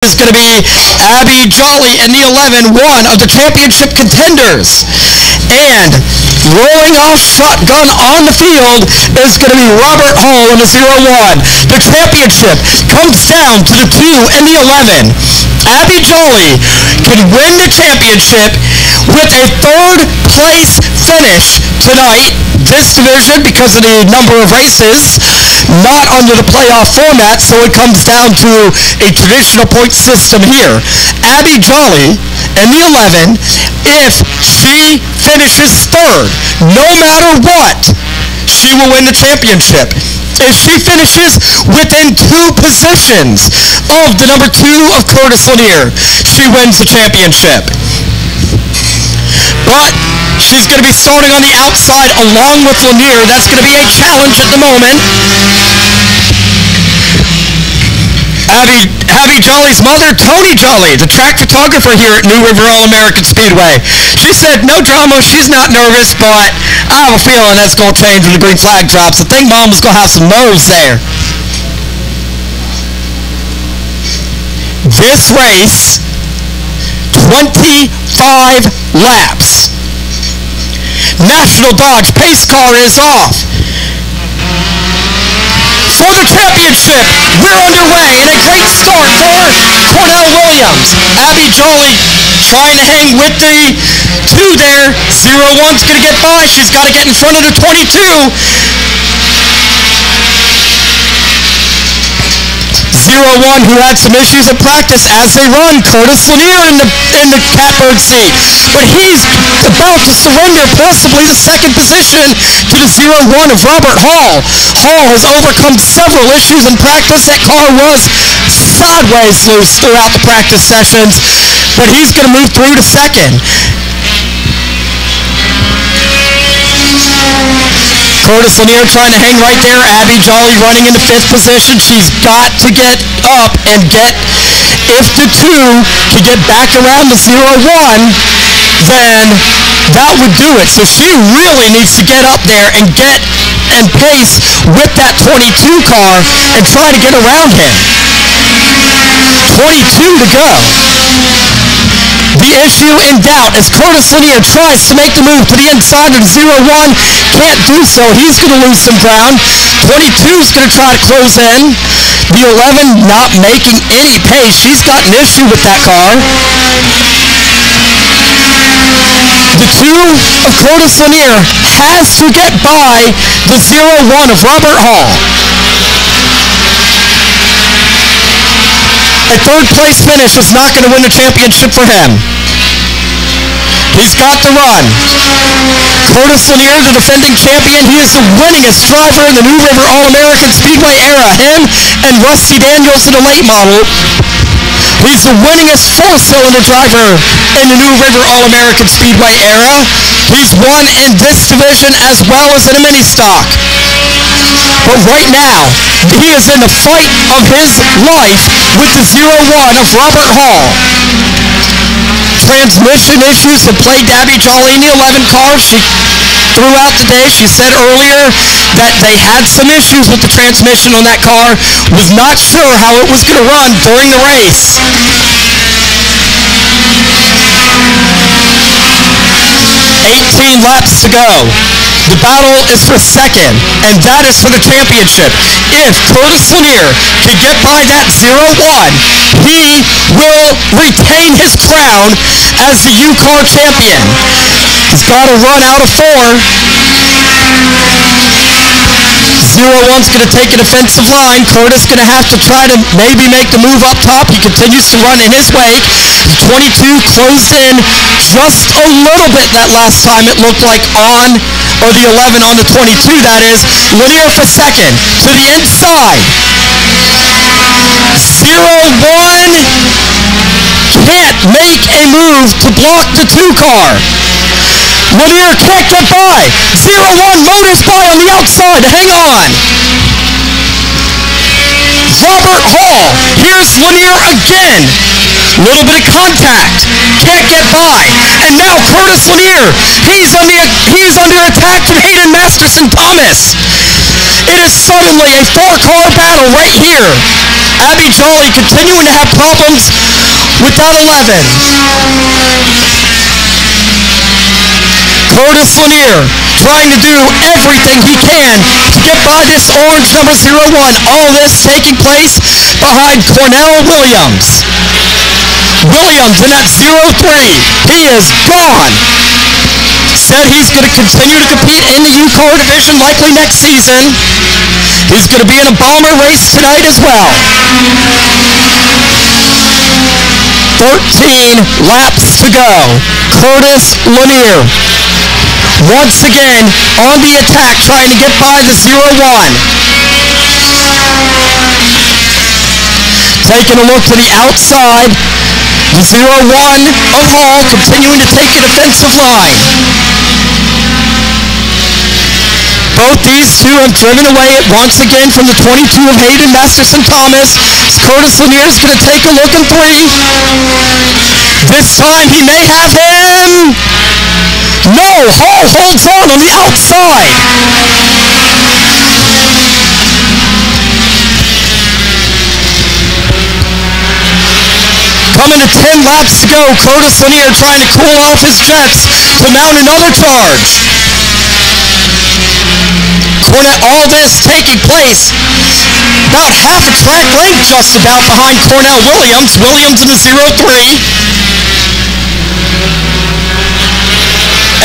is going to be Abby Jolly in the 11, one of the championship contenders. And rolling off shotgun on the field is going to be Robert Hall in the 0-1. The championship comes down to the 2 and the 11. Abby Jolly can win the championship with a third place finish tonight. This division, because of the number of races, not under the playoff format, so it comes down to a traditional point system here. Abby Jolly in the 11, if she finishes third, no matter what, she will win the championship. If she finishes within 2 positions of the number 2 of Curtis Lenior, she wins the championship. But she's going to be starting on the outside along with Lenior. That's going to be a challenge at the moment. Abby Jolly's mother, Tony Jolly, the track photographer here at New River All-American Speedway. She said, no drama, she's not nervous, but I have a feeling that's going to change when the green flag drops. I think Mom's going to have some nerves there. This race, 25 laps. National Dodge pace car is off. For the championship, we're underway, and a great start for Cornell Williams. Abby Jolly trying to hang with the 2 there. 0-1's going to get by. She's got to get in front of the 22. 0-1, who had some issues at practice as they run. Curtis Lenior in the catbird seat. But he's about to surrender possibly the second position to the 0-1 of Robert Hall. Hall has overcome several issues in practice. That car was sideways loose throughout the practice sessions, but he's going to move through to second. Curtis Lenior trying to hang right there. Abby Jolly running into 5th position. She's got to get up and get, if the 2 can get back around the 0-1, then that would do it. So she really needs to get up there and get and pace with that 22 car and try to get around him. 22 to go. The issue in doubt as Curtis Lenior tries to make the move to the inside of the 0-1. Can't do so. He's going to lose some ground. 22 is going to try to close in. The 11 not making any pace. She's got an issue with that car. The 2 of Curtis Lenior has to get by the 0-1 of Robert Hall. A third place finish is not going to win the championship for him. He's got the run. Curtis Lenior, the defending champion. He is the winningest driver in the New River All-American Speedway era. Him and Rusty Daniels in the late model. He's the winningest 4-cylinder driver in the New River All-American Speedway era. He's won in this division as well as in a mini stock. But right now, he is in the fight of his life with the 0-1 of Robert Hall. Transmission issues have plagued Abby Jolly in the 11 car. Throughout the day, she said earlier that they had some issues with the transmission on that car. Was not sure how it was going to run during the race. 18 laps to go. The battle is for second, and that is for the championship. If Curtis Lenior can get by that 0-1, he will retain his crown as the U-Car champion. He's got to run out of 4. 0-1's going to take a defensive line. Curtis going to have to try to maybe make the move up top. He continues to run in his wake. The 22 closed in just a little bit that last time it looked like on, or the 11 on the 22, that is. Lenior for second to the inside. 0-1 can't make a move to block the 2 car. Lenior can't get by. 0-1 motors by on the outside to hang on. Robert Hall. Here's Lenior again. Little bit of contact. Can't get by. And now Curtis Lenior. He's under attack from Hayden Masterson Thomas. It is suddenly a four-car battle right here. Abby Jolly continuing to have problems with that 11. Curtis Lenior trying to do everything he can to get by this orange number 01. All this taking place behind Cornell Williams. Williams in that 03. He is gone. Said he's going to continue to compete in the U-Car division likely next season. He's going to be in a bomber race tonight as well. 13 laps to go. Curtis Lenior once again on the attack trying to get by the 01. Taking a look to the outside. The 01 of Hall continuing to take a defensive line. Both these two have driven away it once again from the 22 of Hayden Masterson Thomas. Curtis Lenier is going to take a look in 3. This time he may have him. No, Hall holds on the outside. Coming to 10 laps to go, Curtis Lenier trying to cool off his jets to mount another charge. All this taking place about half a track length just about behind Cornell Williams. Williams in the 03.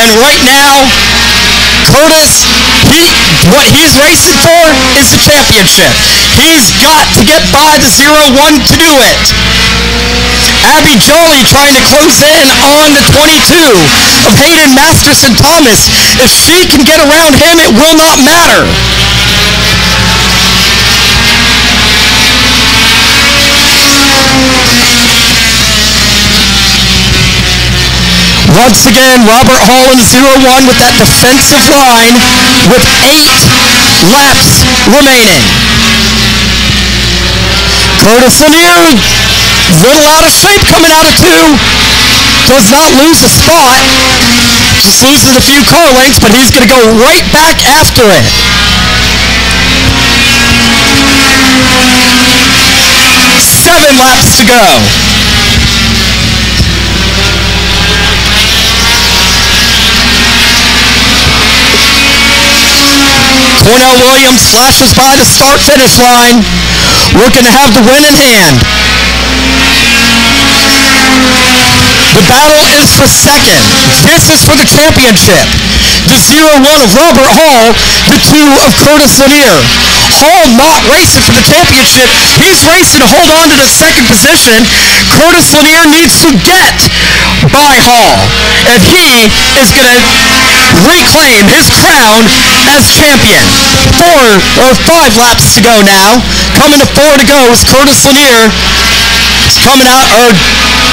And right now, Curtis, what he's racing for is the championship. He's got to get by the 01 to do it. Abby Jolly trying to close in on the 22 of Hayden Masterson Thomas. If she can get around him, it will not matter. Once again, Robert Hall in the 01 with that defensive line with 8 laps remaining. Curtis Lenier, little out of shape coming out of 2. Does not lose a spot. Just loses a few car lengths, but he's going to go right back after it. Seven laps to go. Cornell Williams flashes by the start-finish line, looking to have the win in hand. The battle is for second. This is for the championship. The 01 of Robert Hall, the 2 of Curtis Lenier. Hall not racing for the championship. He's racing to hold on to the second position. Curtis Lenier needs to get by Hall. And he is going to reclaim his crown as champion. 5 laps to go now. Coming to 4 to go is Curtis Lenier. Coming out, or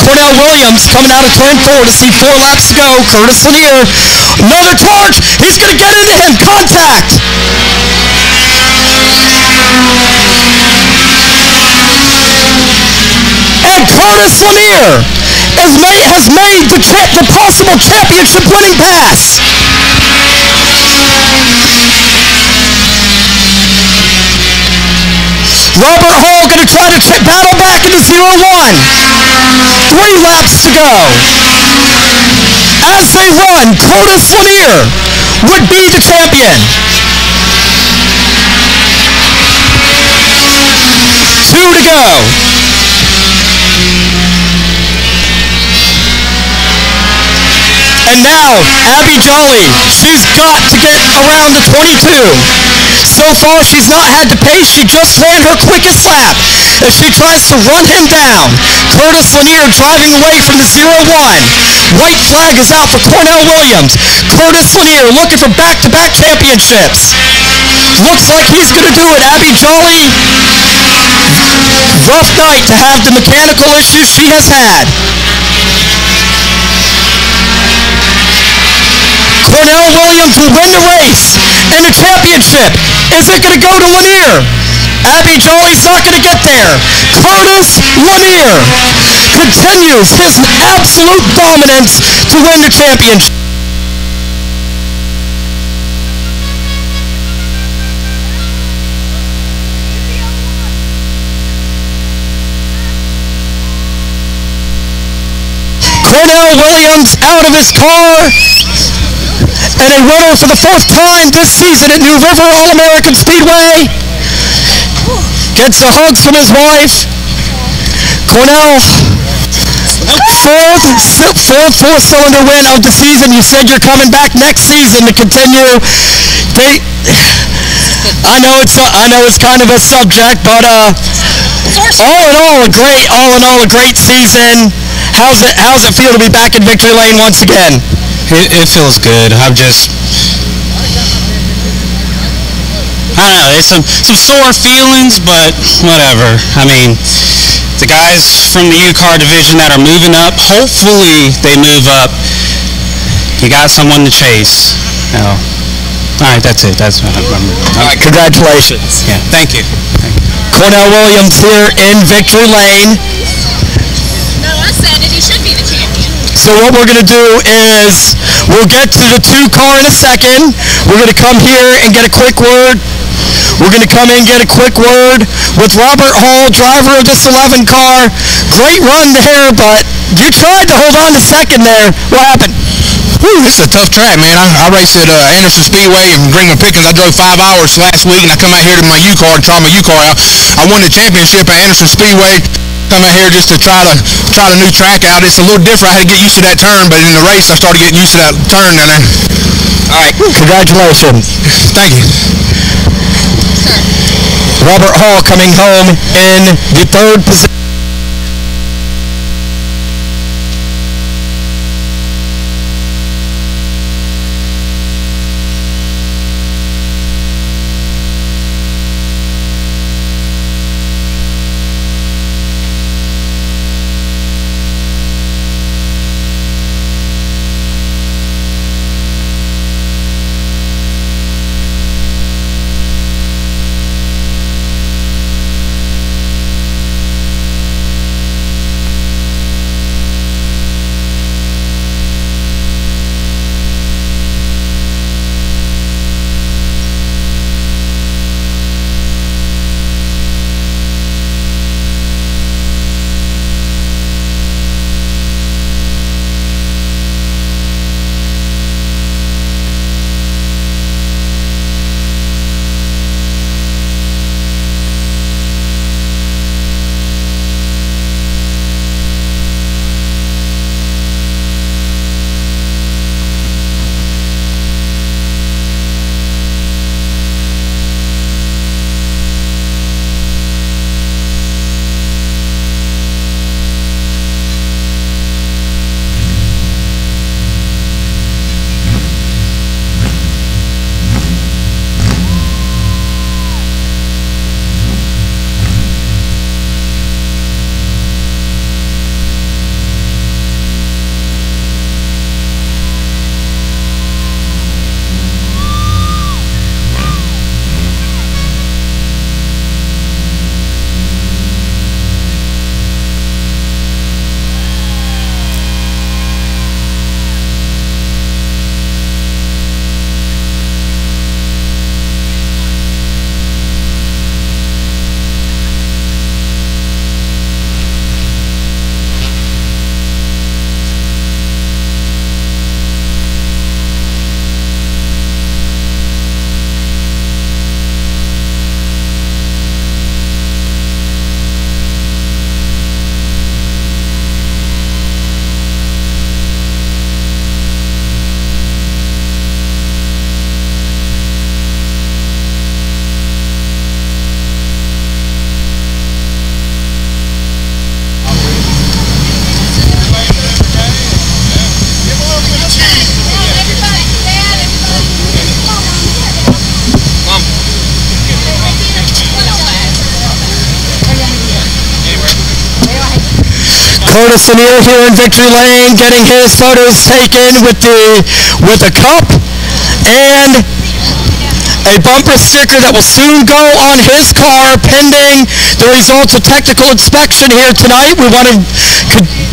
Cornell Williams coming out of turn 4 to see 4 laps to go. Curtis Lenier, another charge. He's going to get into him. Contact. And Curtis Lenier has made the possible championship winning pass. Robert Hall going to try to battle back into 01. 3 laps to go. As they run, Curtis Lenier would be the champion. 2 to go. And now, Abby Jolly, she's got to get around the 22. So far, she's not had to pace. She just ran her quickest lap as she tries to run him down. Curtis Lenier driving away from the 01. White flag is out for Cornell Williams. Curtis Lenier looking for back-to-back championships. Looks like he's going to do it. Abby Jolly, rough night to have the mechanical issues she has had. Cornell Williams will win the race and the championship. Is it going to go to Lenier? Abby Jolly's not going to get there. Curtis Lenier continues his absolute dominance to win the championship. Cornell Williams out of his car. And a winner for the 4th time this season at New River All-American Speedway. Gets the hugs from his wife. Cornell, fourth four-cylinder win of the season. You said you're coming back next season to continue. I know it's kind of a subject, but all in all a great season. How's it feel to be back in victory lane once again? It feels good. I don't know. It's some sore feelings, but whatever. I mean, the guys from the U-Car division that are moving up, hopefully they move up. You got someone to chase. All right, that's it. That's what I remember. All right, congratulations. Yeah, thank you. Cornell Williams here in victory lane. No, I said it. He should be the champion. So what we're going to do is we'll get to the 2-car in a second. We're going to come here and get a quick word. We're going to come in and get a quick word with Robert Hall, driver of this 11 car. Great run there, but you tried to hold on to second there. What happened? Whew, this is a tough track, man. I raced at Anderson Speedway in Greenwood Pickens. I drove 5 hours last week, and I come out here to my U-Car to try my U-Car out. I won the championship at Anderson Speedway. Come out here just to try the new track out. It's a little different. I had to get used to that turn, but in the race, I started getting used to that turn down there. All right, congratulations. Thank you. Robert Hall coming home in the 3rd position. Curtis Lenior here in victory lane, getting his photos taken with a cup and a bumper sticker that will soon go on his car pending the results of technical inspection here tonight. We want to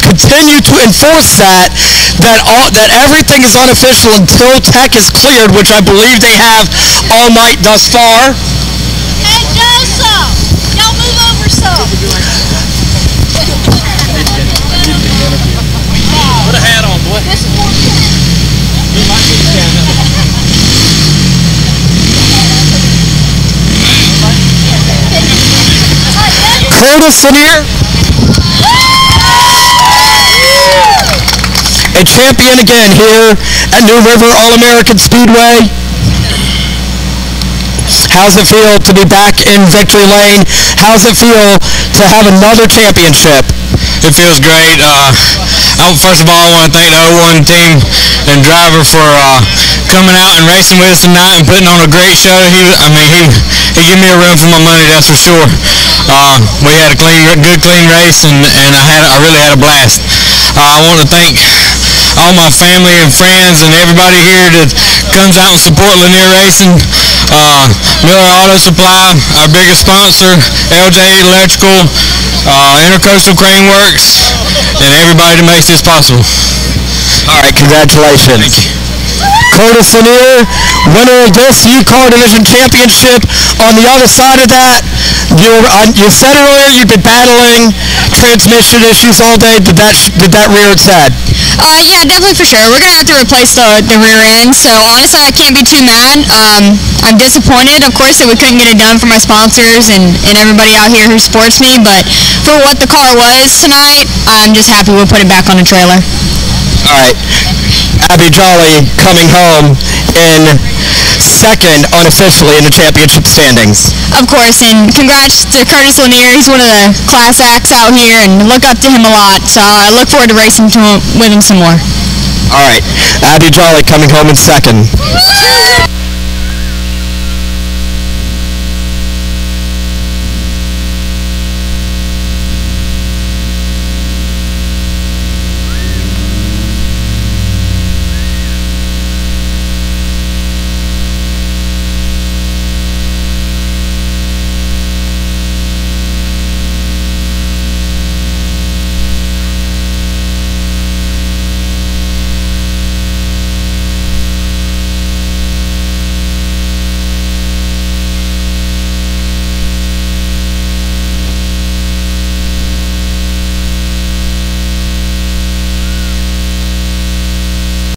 continue to enforce that everything is unofficial until tech is cleared, which I believe they have all night thus far. Hey, Joseph! Y'all move over some. Curtis Lenior, a champion again here at New River All-American Speedway. How's it feel to be back in victory lane? How's it feel to have another championship? It feels great. First of all, I want to thank the 01 team and driver for coming out and racing with us tonight and putting on a great show. He gave me a run for my money, that's for sure. We had a good clean race, and I really had a blast. I want to thank all my family and friends and everybody here that comes out and support Lenior Racing. Miller Auto Supply, our biggest sponsor, LJ Electrical, Intercoastal Crane Works, and everybody that makes this possible. All right, congratulations. Thank you. Curtis Lenior, winner of this U-Car Division Championship. On the other side of that, you said earlier you've been battling transmission issues all day. Did that rear its head? Yeah, definitely for sure. We're going to have to replace the rear end, so honestly I can't be too mad. I'm disappointed, of course, that we couldn't get it done for my sponsors and everybody out here who supports me, but for what the car was tonight, I'm just happy we put it back on the trailer. All right. Abby Jolly coming home in second unofficially in the championship standings. Of course, and congrats to Curtis Lenior. He's one of the class acts out here, and look up to him a lot, so I look forward to racing with him some more. All right. Abby Jolly coming home in second.